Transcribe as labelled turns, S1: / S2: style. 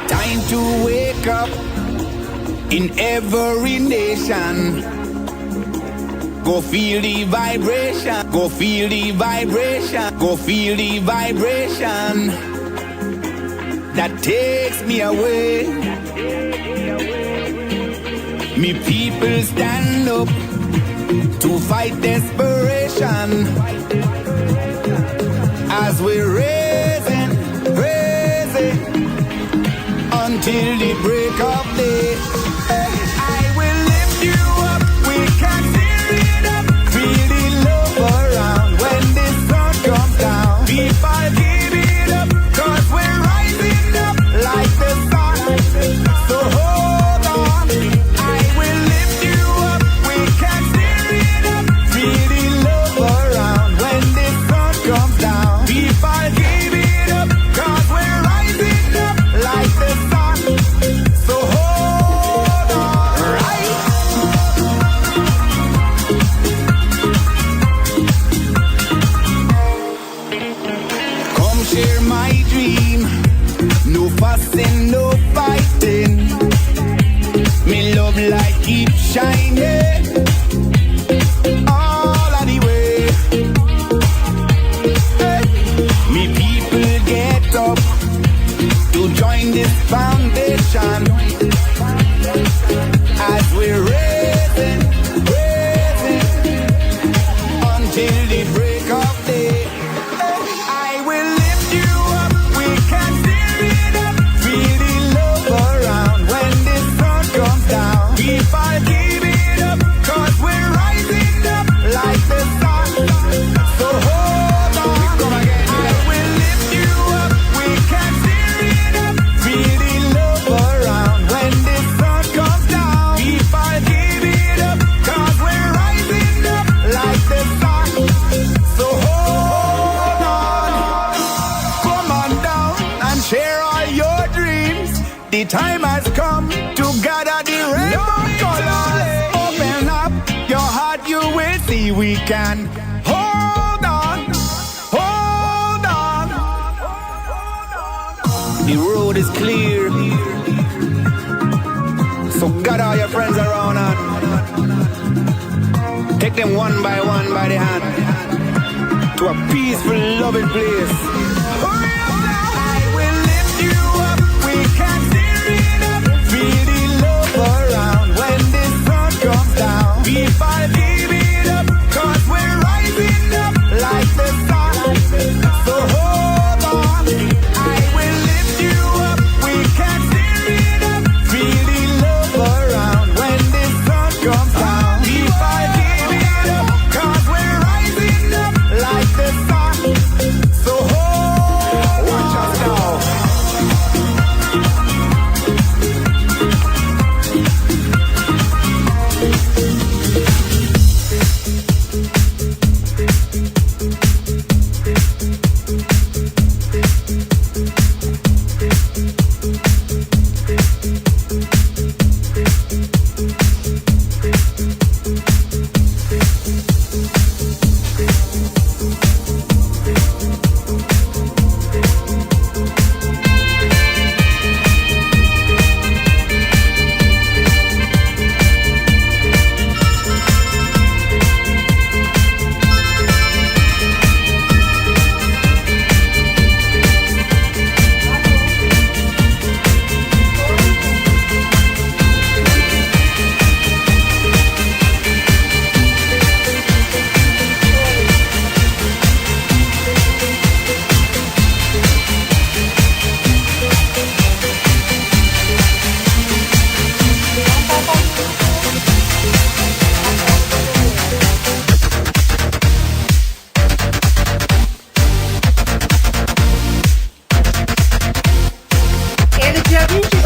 S1: Time to wake up in every nation. Go feel the vibration. Go feel the vibration. Go feel the vibration that takes me away. Me people stand up to fight desperation as we're raising until the break of day. I will lift you up, we can tear it up. Feel the love around when the sun comes down. People give it up, cause we're rising up like the sun. So hold on, I will lift you up, we can tear it up. Feel the love around when the sun comes down. People give it up, cause we're rising up like the sun. So hold on, right? Come share my dream. No fussing, no fighting. Me love light keep shining all of the way. Hey. Me people get up to join this foundation as we're raising until the break of day. I will lift you up, we can tear it up. Feel the love around when the sun comes down. People give it up, cause we're rising up like the sun. So hold on, I will lift you up, we can tear it up. Feel the love around when the sun comes down. People give it up, cause we're rising up like the sun. So hold on, come on down and share all your dreams. The time has come to gather the rainbow colors. Open up your heart, you will see we can. Hold on, hold on. The road is clear, so gather all your friends around and take them one by the hand to a peaceful, loving place. Hurry up now. I will lift you up, we can tear it up. Feel the love around when the sun comes down. People give it up, cause we're rising up like the sun. So hold on, I will lift you up, we can tear it up. Feel the love around when the sun comes down. People give it up, cause we're rising up like the sun. So hold watch us now.
S2: Ele dia 20